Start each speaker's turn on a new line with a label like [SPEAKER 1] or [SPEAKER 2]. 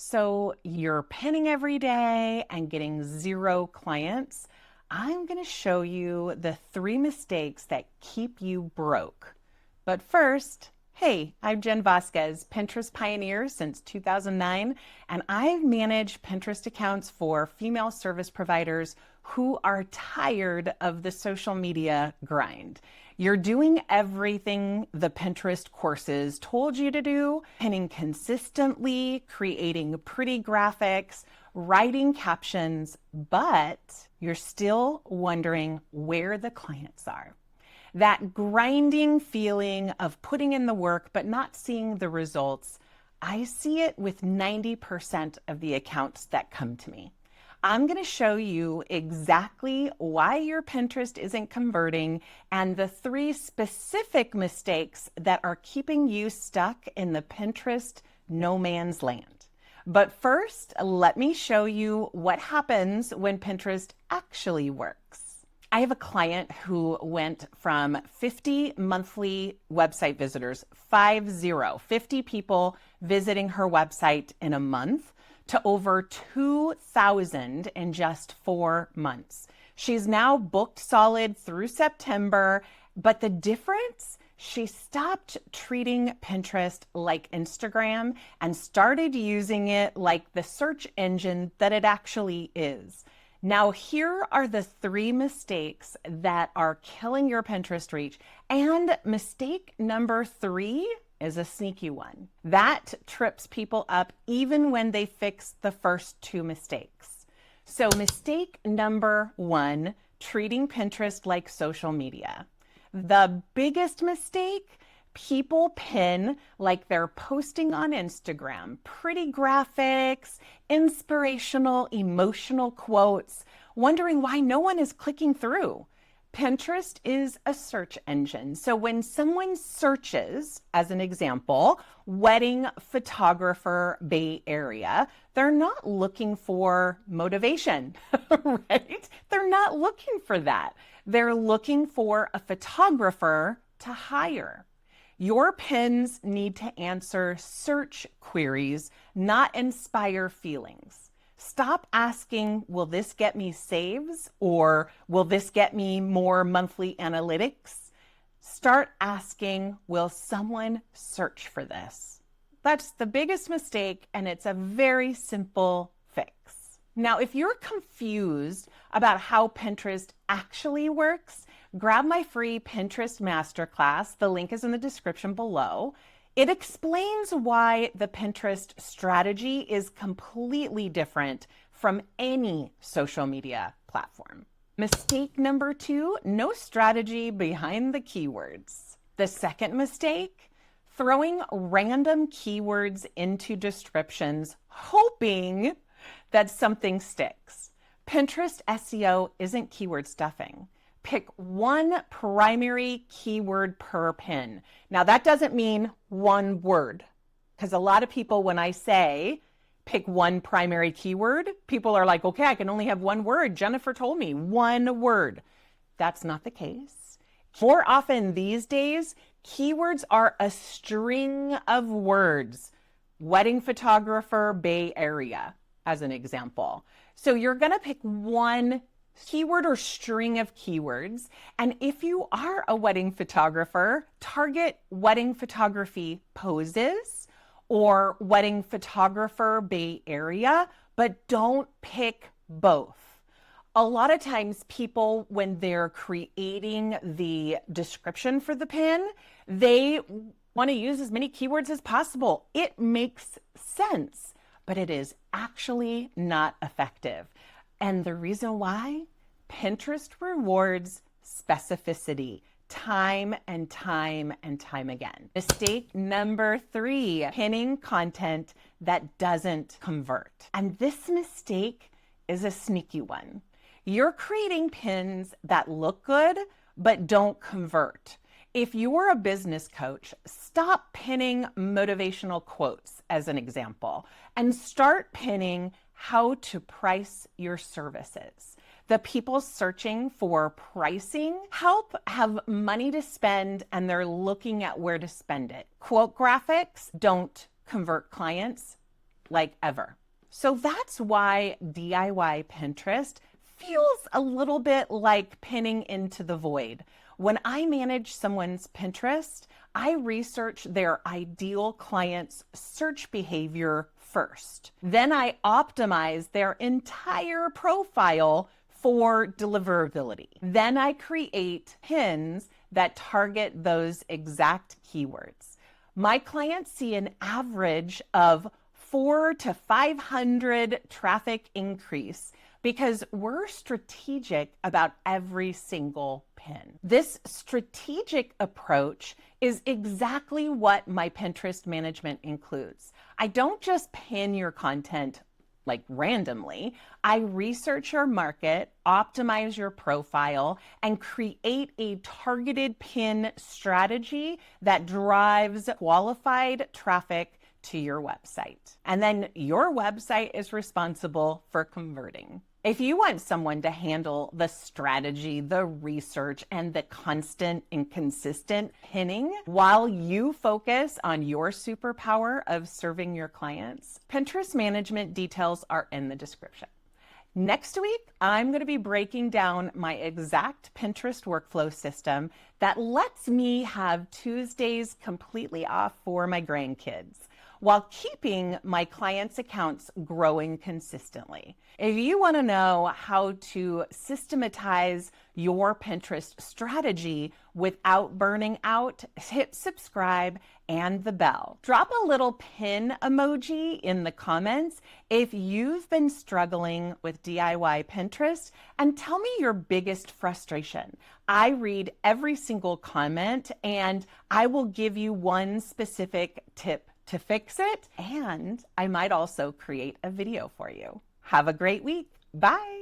[SPEAKER 1] So you're pinning every day and getting zero clients. I'm going to show you the 3 mistakes that keep you broke. But first, hey, I'm Jen Vazquez, Pinterest pioneer since 2009, and I've managed Pinterest accounts for female service providers who are tired of the social media grind. You're doing everything the Pinterest courses told you to do, pinning consistently, creating pretty graphics, writing captions, but you're still wondering where the clients are. That grinding feeling of putting in the work but not seeing the results, I see it with 90% of the accounts that come to me. I'm going to show you exactly why your Pinterest isn't converting and the 3 specific mistakes that are keeping you stuck in the Pinterest no man's land. But first, let me show you what happens when Pinterest actually works. I have a client who went from 50 monthly website visitors, 50 people visiting her website in a month, to over 2,000 in just 4 months. She's now booked solid through September, but the difference, she stopped treating Pinterest like Instagram and started using it like the search engine that it actually is. Now, here are the 3 mistakes that are killing your Pinterest reach. And mistake number 3 is a sneaky one. That trips people up even when they fix the first 2 mistakes. So mistake number 1, treating Pinterest like social media. The biggest mistake, people pin like they're posting on Instagram, pretty graphics, inspirational, emotional quotes, wondering why no one is clicking through. Pinterest is a search engine. So when someone searches, as an example, wedding photographer Bay Area, they're not looking for motivation, right? They're not looking for that. They're looking for a photographer to hire. Your pins need to answer search queries, not inspire feelings. Stop asking, will this get me saves? Or will this get me more monthly analytics? Start asking, will someone search for this? That's the biggest mistake, and it's a very simple fix. Now, if you're confused about how Pinterest actually works, grab my free Pinterest masterclass. The link is in the description below. It explains why the Pinterest strategy is completely different from any social media platform. Mistake number 2, no strategy behind the keywords. The second mistake, throwing random keywords into descriptions, hoping that something sticks. Pinterest SEO isn't keyword stuffing. Pick 1 primary keyword per pin. Now, that doesn't mean 1 word, because a lot of people, when I say pick 1 primary keyword, people are like, okay, I can only have 1 word. Jennifer told me 1 word. That's not the case. More often these days, keywords are a string of words. Wedding photographer, Bay Area, as an example. So you're going to pick 1 keyword or string of keywords. And if you are a wedding photographer, target wedding photography poses or wedding photographer Bay Area, but don't pick both. A lot of times people, when they're creating the description for the pin, they want to use as many keywords as possible. It makes sense, but it is actually not effective. And the reason why? Pinterest rewards specificity time and time and time again. Mistake number 3, pinning content that doesn't convert. And this mistake is a sneaky one. You're creating pins that look good, but don't convert. If you're a business coach, stop pinning motivational quotes as an example and start pinning how to price your services. The people searching for pricing help have money to spend and they're looking at where to spend it. Quote graphics don't convert clients. like ever. So that's why DIY Pinterest feels a little bit like pinning into the void. When I manage someone's Pinterest, I research their ideal client's search behavior first. Then I optimize their entire profile for deliverability. Then I create pins that target those exact keywords. My clients see an average of 400 to 500 traffic increase because we're strategic about every single pin. This strategic approach is exactly what my Pinterest management includes. I don't just pin your content like randomly. I research your market, optimize your profile, and create a targeted pin strategy that drives qualified traffic to your website. And then your website is responsible for converting. If you want someone to handle the strategy, the research, and the constant and consistent pinning while you focus on your superpower of serving your clients, Pinterest management details are in the description. Next week, I'm going to be breaking down my exact Pinterest workflow system that lets me have Tuesdays completely off for my grandkids, while keeping my clients' accounts growing consistently. If you want to know how to systematize your Pinterest strategy without burning out, hit subscribe and the bell. Drop a little pin emoji in the comments if you've been struggling with DIY Pinterest, and tell me your biggest frustration. I read every single comment and I will give you one specific tip to fix it, and I might also create a video for you. Have a great week. Bye.